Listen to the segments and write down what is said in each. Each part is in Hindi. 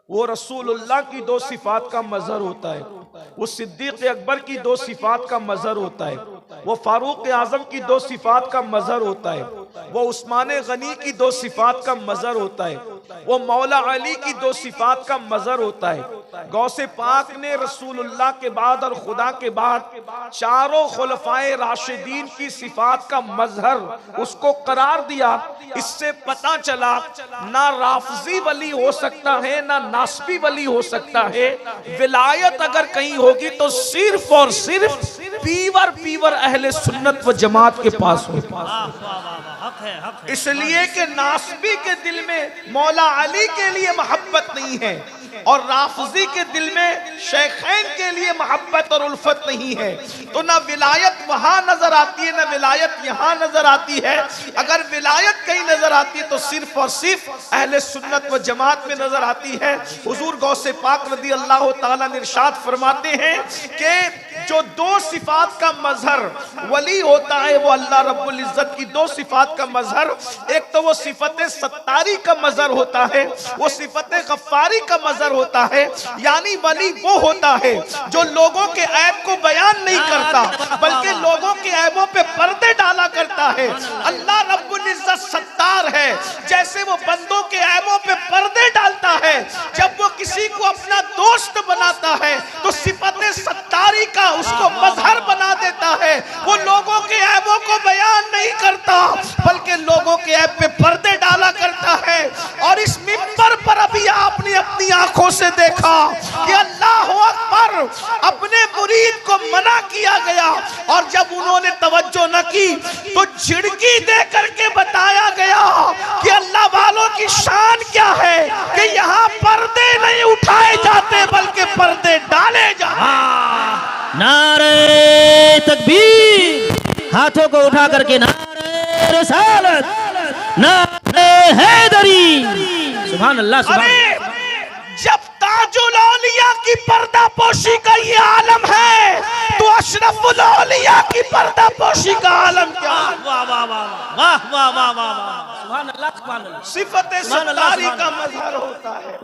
वो रसूलुल्लाह की दो सिफात का मजहर होता है, वो सिद्दीक अकबर की दो सिफात का मजहर होता है, वो फारूक आजम की दो सिफात का मजहर होता है, वो उस्मान गनी की दो सिफात का मजहर होता है, वो मौला अली की दो सिफात का मजहर होता है। गौसे पाक ने रसूलुल्लाह के बाद और खुदा के बाद चारों खुलफाए राशिदीन की सिफात का मजहर उसको करार दिया। इससे पता चला ना राफजी वली हो सकता है ना नासबी वली हो सकता है। विलायत अगर कहीं होगी तो सिर्फ और सिर्फ पीवर अहले सुन्नत व जमात के पास होगी। इसलिए कि नासबी के दिल में मौला अली के लिए मोहब्बत नहीं है और राफजी के दिल में शेखैन के लिए मोहब्बत और उल्फत नहीं है, तो ना विलायत वहां नजर आती है ना विलायत यहां नजर आती है। अगर विलायत कहीं नजर आती है तो सिर्फ और सिर्फ अहले सुन्नत व जमात में नजर आती है। हुजूर गौसे पाक रदी अल्लाह ताला ने इरशाद फरमाते हैं कि जो दो सिफात का मजहर वली होता है वो अल्लाह रब्बुल इज्जत की दो सिफात का मजहर, एक तो वो सिफत सत्तारी का मजहर होता है, वो सिफत गफ्फारी का मजहर होता है। यानी वली वो होता है जो लोगों के ऐब को बयान नहीं करता बल्कि लोगों के ऐबों पे पर्दे डाला करता है। अल्लाह रब्बुल इज्जत सत्तार है, जैसे वो बंदों के ऐबों पे पर्दे डालता है। जब वो किसी को अपना दोस्त बनाता है तो सिफत सत्तारी का उसको मजहर बना देता है। वो लोगों के ऐबों को बयान नहीं करता बल्कि लोगों के ऐब पे पर्दे डाला करता है। और इस मिंबर पर अभी आपने अपनी आंखों से देखा कि अल्लाह अकबर अपने मुरीद को मना किया गया और जब उन्होंने तवज्जो न की तो झिड़की दे करके बताया गया कि अल्लाह वालों की शान क्या है कि यहाँ पर्दे नहीं उठाए जाते बल्कि पर्दे डाले जाते। नारे तकबीर, हाथों को उठा करके नारे रिसालत, नारे हैदरी, सुभान अल्लाह सुभान अल्लाह। जब ताजुल औलिया की पर्दा पोशी का ये आलम है तो अशरफुल औलिया की पर्दा पोशी का आलम क्या? वाह वाह वाह वाह वाह वाह वाह, सुभान अल्लाह सुभान अल्लाह। सिफत सत्तारी का मजहर होता है।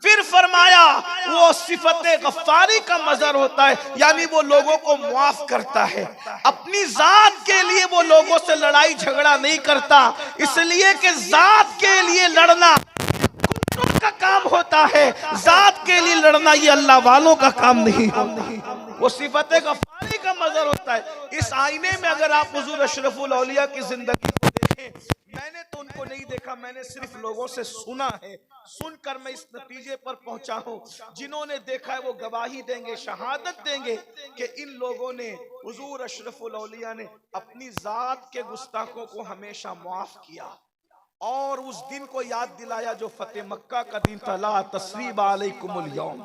फिर फरमाया वो सिफत गफ्फारी का मजहर होता है, यानी वो लोगों को मुआफ करता है। अपनी जात के लिए वो लोगों से लड़ाई झगड़ा नहीं करता, इसलिए कि जात के लिए लड़ना कुत्तों का काम होता है, जात के लिए लड़ना ये अल्लाह वालों का काम नहीं होता। वो सिफत गफ्फारी का मजहर होता है। इस आईने में अगर आप हुजूर अशरफुल औलिया की जिंदगी को देखें, मैंने तो उनको नहीं देखा, मैंने सिर्फ लोगों से सुना है। सुनकर मैं इस नतीजे पर पहुंचा हूं, जिन्होंने देखा है वो गवाही देंगे, शहादत देंगे कि इन लोगों ने हुजूर अशरफुल औलिया ने अपनी जात के गुस्ताखों को हमेशा माफ किया और उस दिन को याद दिलाया जो फतेह मक्का का दिन था, ला तस्रीब अलैकुमुल यौम।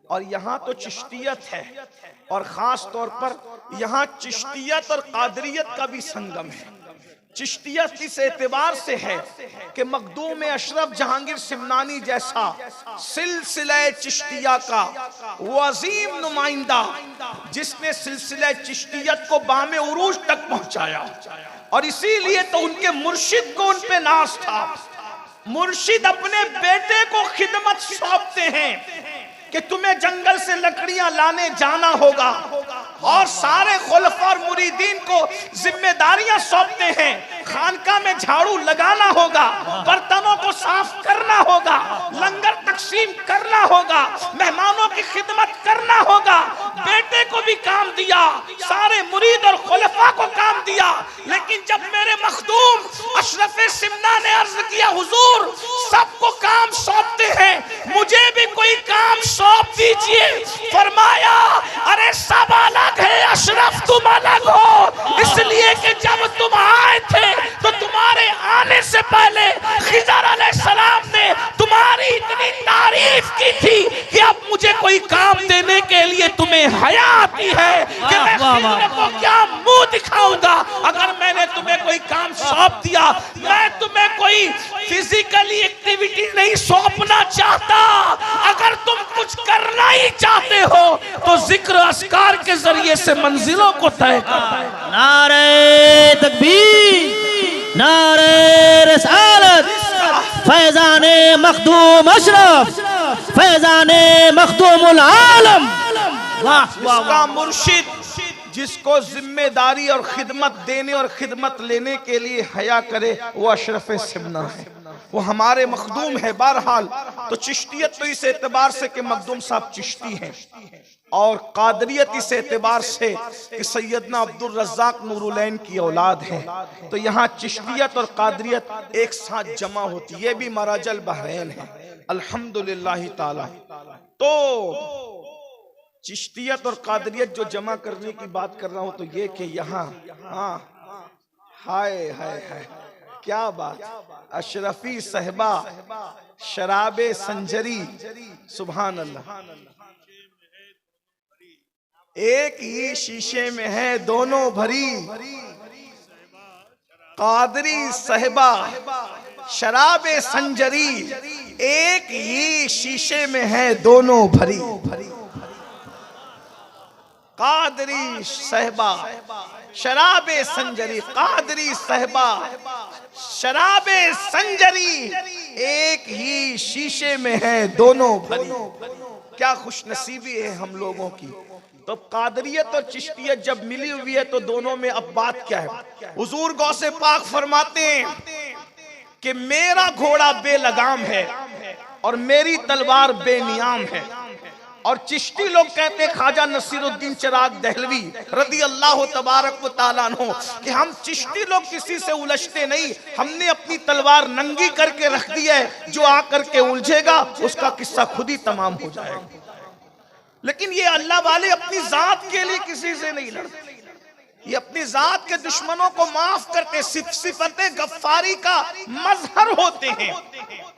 और यहाँ तो चिश्तियत है और खास तौर पर यहाँ चिश्तियत और कादरियत का भी संगम है। चिश्तियत इस एतबार से है कि मखदूम अशरफ जहांगीर सिमनानी जैसा सिलसिला चिश्तिया का वो अजीम नुमाइंदा जिसने सिलसिला चिश्तियत को बामे उरूज तक पहुंचाया, और इसीलिए तो उनके मुर्शिद को उन पे नाज था। मुर्शिद अपने बेटे को खिदमत सौंपते हैं कि तुम्हें जंगल से लकड़ियां लाने जाना होगा, और सारे खुलफा और मुरीदीन को जिम्मेदारियां सौंपते हैं। खानका में झाड़ू लगाना होगा, बर्तनों को साफ करना होगा, लंगर तकसीम करना होगा, मेहमानों की खिदमत करना होगा। बेटे को भी काम दिया, सारे मुरीद और खुलफा को काम दिया। लेकिन जब मेरे मखदूम अशरफ सिमना ने अर्ज किया हुजूर सबको काम सौंपते हैं, मुझे भी कोई काम सौंप दीजिए, फरमाया अरे सब अलग है, अशरफ तुम अलग हो, इसलिए कि जब तुम आए थे तो तुम्हारे आने से पहले खिजर अलैहिस्सलाम ने तुम्हारी इतनी तारीफ की थी कि अब मुझे कोई काम देने के लिए तुम्हें हया आती है कि मैं खिजर को क्या मुंह दिखाऊंगा। अगर मैंने तुम्हें कोई काम सौंप दिया, मैं तुम्हें कोई फिजिकली एक्टिविटी नहीं सौंपना चाहता। अगर तुम कुछ करना ही चाहते हो तो जिक्र अस्कार के जरिए से मंजिलों को तय करना है। नारे तकबीर, नारे रिसालत, फैजाने मखदूम अशरफ, फैजाने मखदूमुल आलम। वाह वाह इसका मुर्शिद जिसको जिम्मेदारी और खिदमत देने और खिदमत लेने के लिए हया करे वो अशरफ सिमना है, वो हमारे मखदूम है। बहरहाल तो चिश्तियत तो इस एतबार से कि मखदूम साहब चिश्ती हैं, और कादरियत इस एतबार से कि सैयदना अब्दुल रज़्ज़ाक नूरुलैन की औलाद है। तो यहाँ चिश्तियत और कादरियत एक साथ जमा होती है, ये भी मराजल बहरैन है अल्हम्दुलिल्लाह ताला। तो चिश्तियत और कादरियत जो जमा करने की बात कर रहा हूं तो ये कि यहाँ हाय हाय हाय क्या बात, अशरफी सहबा शराबे संजरी, सुभान अल्लाह। एक ही शीशे में है दोनों भरी, कादरी सहबा शराबे संजरी, एक ही शीशे में है दोनों भरी। कादरी सहबा शराबे संजरी, कादरी सहबा शराबे संजरी, एक ही शीशे में है दोनों भरी। क्या खुशनसीबी है हम लोगों की। तो कादरियत और चिश्तियत जब मिली हुई है तो दोनों में अब बात क्या है। हुजूर गौसे पाक फरमाते हैं कि मेरा घोड़ा बेलगाम है और मेरी तलवार बेनियाम है। और चिश्ती लोग कहते हैं ख्वाजा नसीरुद्दीन चिराग दहलवी रदी अल्लाह तबारक व तआला अन्हु कि हम चिश्ती लोग किसी से उलझते नहीं, हमने अपनी तलवार नंगी करके रख दी है, जो आकर के उलझेगा उसका किस्सा खुद ही तमाम हो जाएगा। लेकिन ये अल्लाह वाले अपनी जात के लिए किसी से नहीं लड़ते, ये अपनी जात के दुश्मनों को माफ करते, सिफते गफ्फारी का मजहर होते हैं,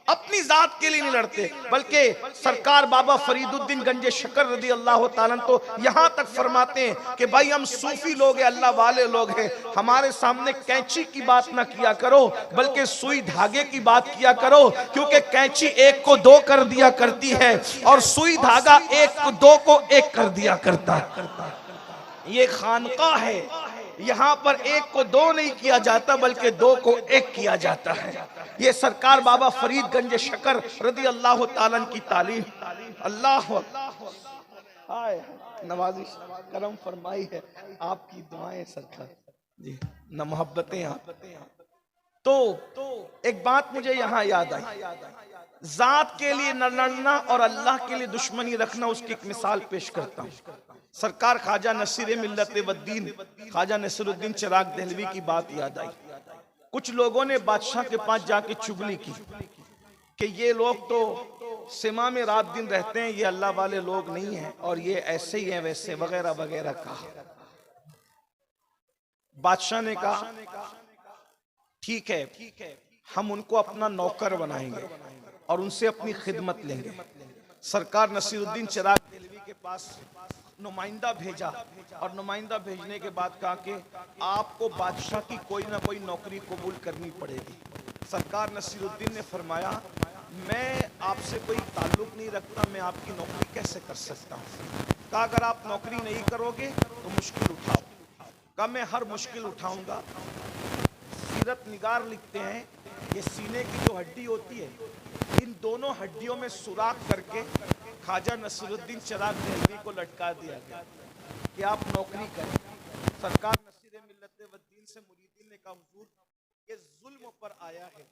अपनी जात के लिए नहीं लड़ते। बल्कि सरकार बाबा फरीदुद्दीन गंजे शकर रदी अल्लाह ताला तो यहाँ तक फरमाते हैं कि भाई हम सूफी लोग हैं, अल्लाह वाले लोग हैं, हमारे सामने कैंची की बात ना किया करो बल्कि सुई धागे की बात किया करो, क्योंकि कैंची एक को दो कर दिया करती है और सुई धागा एक को दो को एक कर दिया करता है। ये खानका है, यहाँ पर एक को दो नहीं किया जाता बल्कि दो को एक किया जाता है। ये सरकार बाबा फरीद गंज शकर रदी अल्लाह ताला की तालीम। अल्लाह हाय नवाजिश करम फरमाई है आपकी दुआएं सरकार जी, न मोहब्बतें आप। तो एक बात मुझे यहाँ याद आई, जात के लिए न लड़ना और अल्लाह के लिए दुश्मनी रखना, उसकी एक मिसाल पेश करता हूँ। सरकार ख्वाजा नसीर मिल्लत वद्दीन ख्वाजा नसीरुद्दीन चिराग दहलवी की बात याद आई। कुछ लोगों ने बादशाह के पास जाके चुगली की कि ये लोग तो सिमा में रात दिन रहते हैं, ये अल्लाह वाले लोग नहीं हैं और ये ऐसे ही हैं वैसे वगैरह वगैरह कहा। बादशाह ने कहा ठीक है हम उनको अपना नौकर बनाएंगे और उनसे अपनी खिदमत लेंगे। सरकार नसीरुद्दीन चिराग दहलवी के पास नुमाइंदा भेजा और नुमाइंदा भेजने के बाद कहा कि आपको बादशाह की कोई ना कोई नौकरी कबूल करनी पड़ेगी। सरकार नसीरुद्दीन ने फरमाया मैं आपसे कोई ताल्लुक नहीं रखता, मैं आपकी नौकरी कैसे कर सकता हूँ। कहा अगर आप नौकरी नहीं करोगे तो मुश्किल उठाओ। कहा मैं हर मुश्किल उठाऊंगा। सीरत निगार लिखते हैं ये सीने की जो हड्डी होती है, इन दोनों हड्डियों में सुराख करके ख्वाजा नसीरुद्दीन चिराग दहलवी को लटका दिया गया कि आप नौकरी करें। सरकार नसीर मिल्लत वद्दीन से मुरीदीन ने कहा हुजूर ये जुल्म पर आया है,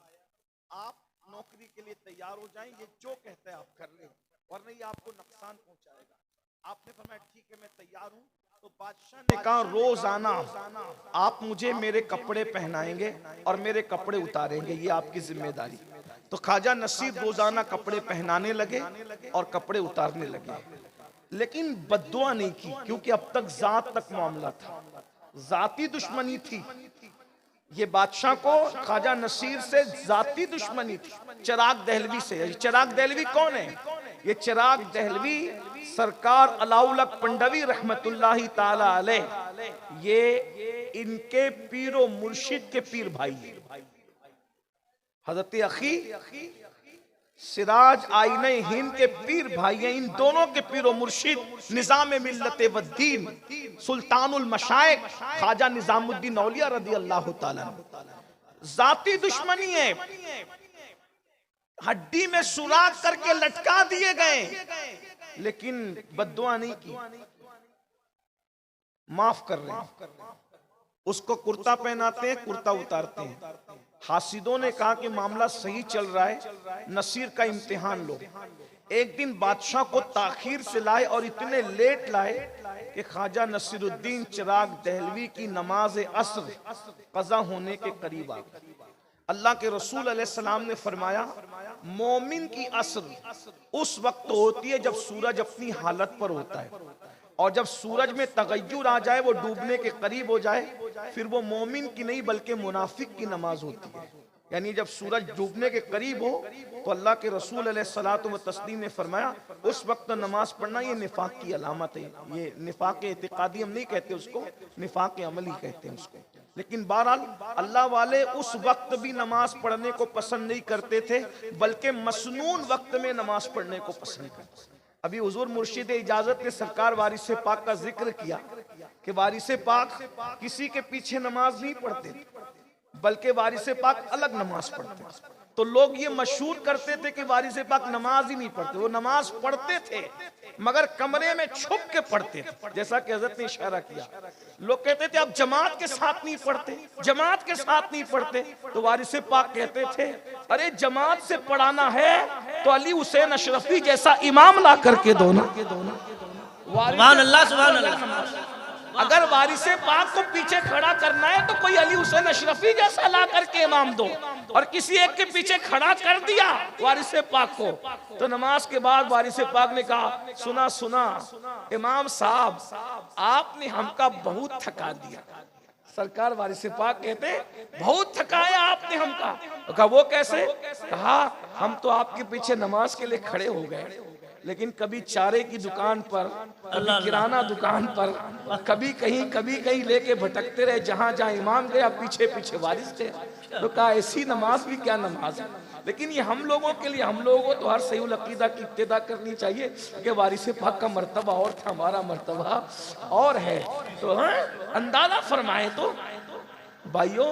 आप नौकरी के लिए तैयार हो जाएं, ये जो कहता है आप कर लें वरना ये आपको नुकसान पहुंचाएगा। आपने फरमाया ठीक है मैं तैयार हूं। तो बादशाह ने कहा रोजाना आप मुझे मेरे कपड़े पहनाएंगे और मेरे कपड़े उतारेंगे, ये आपकी जिम्मेदारी। तो ख्वाजा नसीर रोजाना कपड़े पहनाने लगे और कपड़े उतारने लगे, लेकिन बद्दुआ नहीं की क्योंकि अब तक जात तक मामला था, जाती दुश्मनी थी। ये बादशाह को ख्वाजा नसीर से जाती दुश्मनी थी, चिराग दहलवी से। चिराग दहलवी कौन है? ये चिराग दहलवी सरकार अलाउल हक पंडवी रहमतुल्लाहि ताला अलैह, ये इनके पीरो मुर्शिद के पीर भाई है। हजरत अखी सिराज आईने हिंद के पीर भाई हैं। इन दोनों के पीरो मुर्शिद निजाम मिल्लत वद्दीन सुल्तानुल मशाइख ख्वाजा निजामुद्दीन औलिया रदी अल्लाह ताला। जाती दुश्मनी है। हड्डी में सुराख करके लटका दिए गए, लेकिन बद्दुआ नहीं की, माफ कर रहे हैं। उसको कुर्ता पहनाते हैं, कुर्ता उतारते हैं। हासिदों ने कहा कि मामला सही चल रहा है, नसीर का इम्तिहान लो। एक दिन बादशाह को ताखीर से लाए और इतने लेट लाए कि ख्वाजा नसीरुद्दीन चिराग दहलवी की नमाज असर कज़ा होने के करीब आ गई। अल्लाह के रसूल अलैहिस्सलाम ने फरमाया, मोमिन की असर उस वक्त होती है जब सूरज अपनी हालत पर होता है, और जब सूरज में तगय्युर आ जाए, वो डूबने के करीब हो जाए, फिर वो मोमिन की नहीं बल्कि मुनाफिक की नमाज होती है। यानी जब सूरज डूबने के करीब हो तो अल्लाह के रसूल अलैहिस्सलातु व तस्लीम ने फरमाया उस वक्त नमाज पढ़ना ये निफाक की अलामत है। ये निफाक एतिकादी हम नहीं कहते उसको, निफाक अमली कहते हैं उसको। लेकिन बहरहाल अल्लाह वाले उस वक्त भी नमाज पढ़ने को पसंद नहीं करते थे, बल्कि मसनून वक्त में नमाज पढ़ने को पसंद करते थे। अभी हुजूर मुर्शिद इजाजत ने सरकार वारिस पाक का जिक्र किया कि वारिस पाक किसी के पीछे नमाज नहीं पढ़ते, बल्कि वारिस पाक अलग नमाज पढ़ते। तो लोग ये मशहूर करते थे कि वारिस पाक नमाज ही नहीं पढ़ते। वो नमाज पढ़ते थे मगर कमरे में छुप के पढ़ते थे, जैसा कि हजरत ने इशारा किया। लोग कहते थे आप जमात के साथ नहीं पढ़ते, जमात के साथ नहीं पढ़ते। तो वारिस पाक कहते थे अरे जमात से पढ़ाना है तो अली हुसैन अशरफी जैसा इमाम ला करके दो ना। सुभान अल्लाह, सुभान अल्लाह। अगर वारिस पाक को पीछे खड़ा करना है तो कोई अली हुसैन अशरफी जैसा ला करके इमाम दो, और किसी एक के पीछे खड़ा कर दिया वारिस पाक को तो नमाज के बाद वारिस पाक ने कहा सुना सुना इमाम साहब आपने हमका बहुत थका दिया। सरकार वारिस पाक कहते बहुत थकाया आपने हमका। कहा वो कैसे? कहा हम तो आपके पीछे नमाज के लिए खड़े हो गए, लेकिन कभी चारे की दुकान पर, कभी किराना दुकान पर, कभी कहीं लेके भटकते रहे। जहां जहां इमाम गया पीछे पीछे वारिस थे। तो कहा ऐसी नमाज भी क्या नमाज है। लेकिन ये हम लोगों के लिए, हम लोगों को तो हर सही अकीदा की इब्तिदा करनी चाहिए कि वारिस पाक का मर्तबा और था, हमारा मर्तबा और है। तो अंदाजा फरमाए तो भाइयों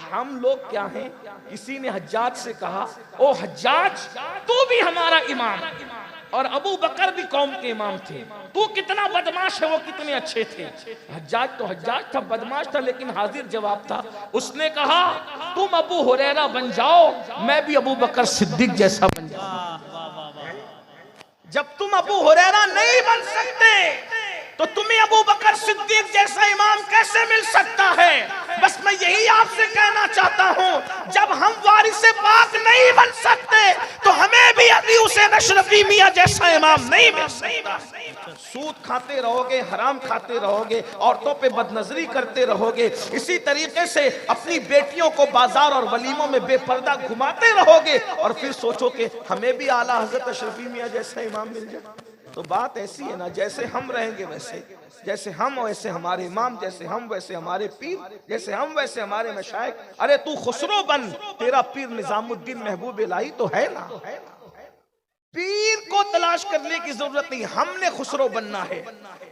हम लोग क्या हैं। किसी ने हज्जाज से कहा ओ हज्जाज तू भी हमारा इमाम, और अबू बकर भी कौम के इमाम थे, तू कितना बदमाश है, वो कितने अच्छे थे। हज्जाज तो हज्जाज था, बदमाश था, लेकिन हाजिर जवाब था। उसने कहा तुम अबू हुरैरा बन जाओ, मैं भी अबू बकर सिद्दीक जैसा बन जाऊं। जब तुम अबू हुरैरा नहीं बन सकते तो तुम्हें अबू बकर सिद्दीक जैसा इमाम कैसे मिल सकता है। बस मैं यही आपसे कहना चाहता हूं, जब हम वारिस पाक नहीं बन सकते तो हमें भी अली हुसैन अशरफी मियां जैसा इमाम नहीं मिल सकता। सूद खाते रहोगे, हराम खाते रहोगे, औरतों पे बदनजरी करते रहोगे, इसी तरीके से अपनी बेटियों को बाजार और वलीमों में बेपर्दा घुमाते रहोगे, और फिर सोचो कि हमें भी आला हजरत अशरफी मियां जैसा इमाम मिल जाए। तो बात ऐसी है ना, जैसे हम रहेंगे वैसे, जैसे हम वैसे हमारे इमाम, जैसे हम वैसे हमारे पीर, जैसे हम वैसे हमारे मशाइख। अरे तू खुसरो बन, तेरा पीर निजामुद्दीन महबूब इलाही तो है ना। पीर को तलाश करने की जरूरत नहीं, हमने खुसरो बनना है।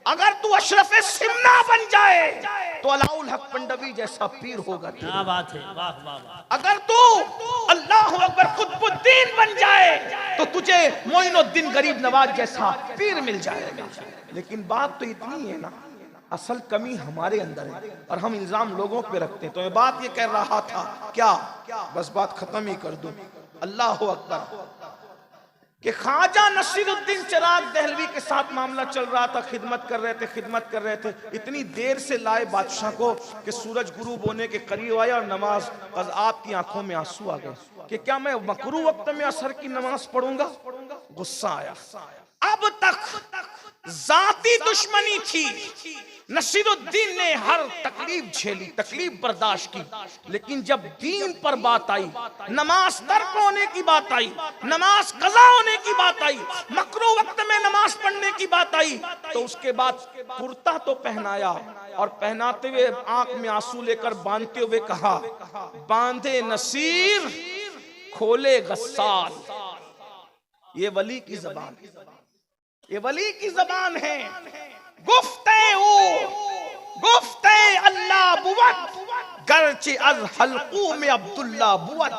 अगर तू अशरफ सिमना बन जाए तो अलाउल हक पंडवी जैसा पीर होगा। क्या बात है, वाह वाह वाह। अगर तू अल्लाह अकबर कुतुबुद्दीन बन जाए तो तुझे मोइनुद्दीन गरीब नवाज जैसा पीर मिल जाएगा। लेकिन बात तो इतनी है ना, असल कमी हमारे अंदर है और हम इल्जाम लोगों पे रखते हैं। तो मैं बात ये कह रहा था, क्या बस बात खत्म ही कर दूं। अल्लाह अकबर कि ख्वाजा नसीरुद्दीन चिराग दहलवी के साथ मामला चल रहा था, खिदमत कर रहे थे। इतनी देर से लाए बादशाह को कि सूरज गुरूब होने के करीब आया और नमाज आपकी आंखों में आंसू आ गए कि क्या मैं मकरू वक्त में असर की नमाज पढ़ूंगा। गुस्सा आया। अब तक जाती दुश्मनी थी, नसीरुद्दीन ने हर तकलीफ झेली, तकलीफ बर्दाश्त की, लेकिन जब दीन पर बात आई, नमाज तर्क होने की बात आई, नमाज कज़ा होने की बात आई, मकरू वक्त में नमाज पढ़ने की बात आई, तो उसके बाद कुर्ता तो पहनाया और पहनाते हुए आंख में आंसू लेकर बांधते हुए कहा बांधे नसीर खोले गस्साल। ये वली की जबान, ये वली की जबान है। गुफ्ते अल्लाह बुवत गर्चे अज हल्कू में अब्दुल्ला बुवत।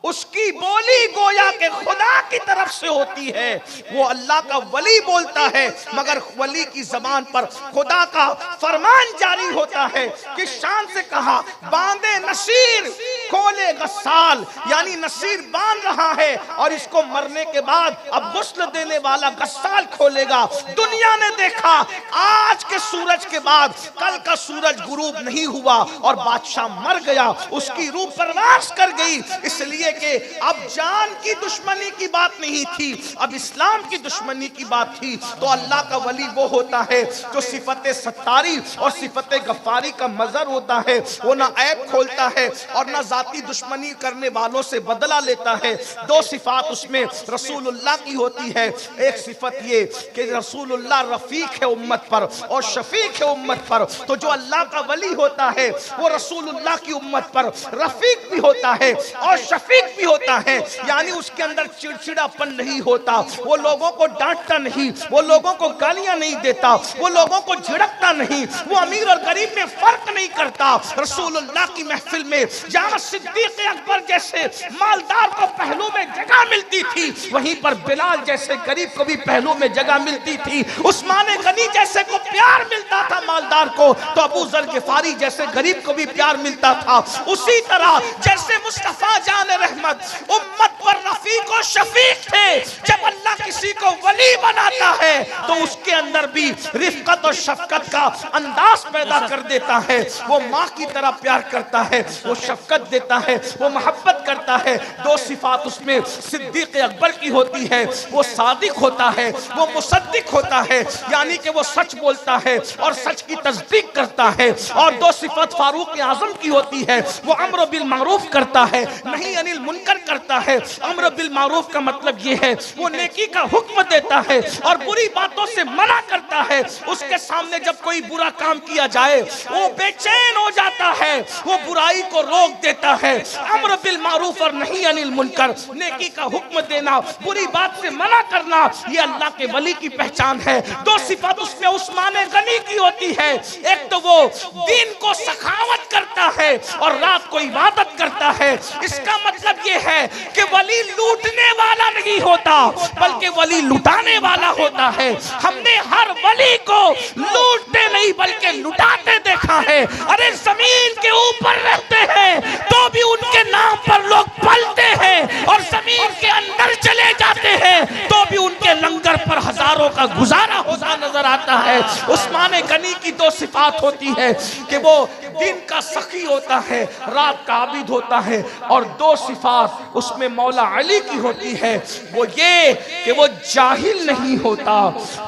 उसकी बोली गोया के खुदा की तरफ से होती है। वो अल्लाह का वली बोलता है मगर वली की जबान पर खुदा का फरमान जारी होता है कि शान से कहा बांधे नसीर खोले गस्साल, यानी नसीर बांध रहा है और इसको मरने के बाद अब गुस्ल देने वाला गस्साल खोलेगा। दुनिया ने देखा आज के सूरज के बाद कल का सूरज गुरूब नहीं हुआ और बादशाह मर गया, उसकी रूह परवास कर गई, इसलिए कि अब जान की दुश्मनी की बात नहीं थी, अब इस्लाम की दुश्मनी की बात थी। तो अल्लाह का वली वो होता है जो सिफत सत्तारी और सिफत गफ्फारी का मजर होता है। वो ना ऐब खोलता है और ना जाती दुश्मनी करने वालों से बदला लेता है। दो सिफात उसमें रसूलुल्लाह की होती है। एक सिफत ये कि रसूलुल्लाह रफीक है उम्मत पर और शफीक है उम्मत पर। तो जो अल्लाह का वली होता है वो रसूलुल्लाह की उम्मत पर रफीक भी होता है और शफीक भी होता है, यानी उसके अंदर चिड़चिड़ापन नहीं होता, वो लोगों को डांटता नहीं, वो लोगों को गालियां नहीं देता, वो लोगों को झिड़कता नहीं, वो अमीर और गरीब में फर्क नहीं करता। रसूलुल्लाह की महफिल में जहां सिद्दीक अकबर जैसे मालदार को पहलू में जगह मिलती थी, वहीं पर बिलाल जैसे गरीब को भी पहलू में जगह मिलती थी। उस्मान गनी जैसे को प्यार मिलता था मालदार को, तो अबू जर गिफारी जैसे गरीब को भी प्यार मिलता था। उसी तरह जैसे मुस्तफा जान रहमत उम्मत पर रफीक और शफीक थे, जब अल्लाह किसी को वली बनाता है तो उसके अंदर भी रिफ़क़त और शफकत का अंदाज पैदा कर देता है। वो माँ की तरह प्यार करता है, वो शफकत देता है, वो मोहब्बत करता है। दो सिफात उसमें सिद्दीक अकबर की होती है, वो सादिक होता है, वो मुसद्दिक होता है, यानी कि वो सच बोलता है और सच की तस्दीक करता है। और दो सिफत फारूक आजम की होती है, वो अम्र बिल मारूफ करता है, नहीं अनिल मुनकर करता है। अम्र बिल मारूफ का मतलब ये है वो नेकी का हुक्म देता है और बुरी बातों से मना करता है। उसके सामने जब कोई बुरा काम किया जाए वो बेचैन हो जाता है, वो बुराई को रोक देता है। अम्र बिल मारूफ और नहीं अनिल मुनकर, नेकी का हुक्म देना, बुरी बात से मना करना, ये अल्लाह के वली की पहचान है। दो सिफत उसमें उस्मान गनी की होती है, एक तो वो दिन को सखावत करता है और रात को इबादत करता है। इसका मतलब ये है कि वली लूटने वाला नहीं होता बल्कि वली लुटाने वाला होता है। हमने हर वली को लूटते नहीं बल्कि लुटाते देखा है। अरे जमीन के ऊपर रहते हैं तो भी उनके नाम पर लोग पलते हैं और जमीन के अंदर चले जाते हैं तो भी उनके लंगर पर हजारों का गुजारा होता नजर आता है। उस्मान गनी की दो सिफात होती है कि वो दिन का सखी होता है, रात का आबिद होता है। और दो सिफात उसमें मौला अली की होती है, वो ये कि वो जाहिल नहीं होता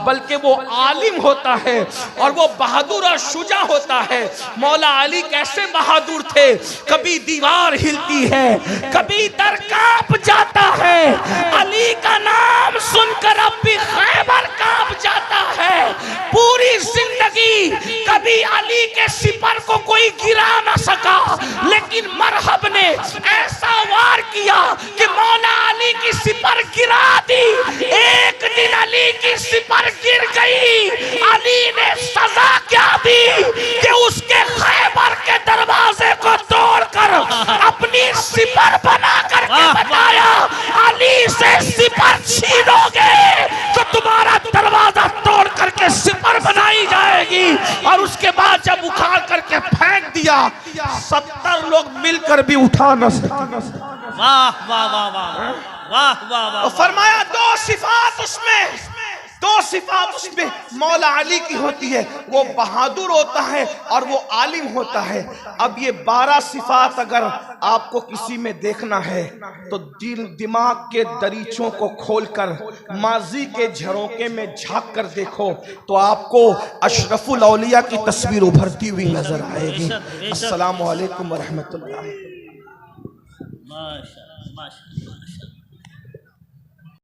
बल्कि वो आलिम होता है और वो बहादुर और शुजा होता है। मौला अली कैसे बहादुर थे, कभी दीवार हिलती है, कभी दर कांप जाता है। अली का नाम सुनकर अब भी खैबर कांप जाता है। पूरी जिंदगी कभी अली के सिपर को कोई गिरा ना सका, लेकिन मरहब ने ऐसा वार किया कि मौला अली की सिपर गिरा दी। एक दिन अली की सिपर गिर गई, अली ने सजा क्या दी कि उसके खैबर के दरवाजे को तोड़कर अपनी सिपर बना करके बताया, अली से सिपर छीनोगे तो तुम्हारा दरवाजा तोड़ करके सिपर बनाई जाएगी। और उसके बाद जब उखाड़ करके फेंक दिया, 70 लोग मिलकर भी उठा न सके। वाह वाह वाह वाह वाह वाह वाह। फरमाया दो सिफात उसमें मौला अली की होती है, वो बहादुर होता है और वो आलिम होता है। अब ये 12 सिफात अगर आपको किसी में देखना है तो दिल दिमाग के दरीचों को खोलकर माजी के झरोके में झांक कर देखो तो आपको अशरफुल औलिया की तस्वीर उभरती हुई नजर आएगी। अस्सलामु अलैकुम व रहमतुल्लाह। माशाअल्लाह माशाअल्लाह।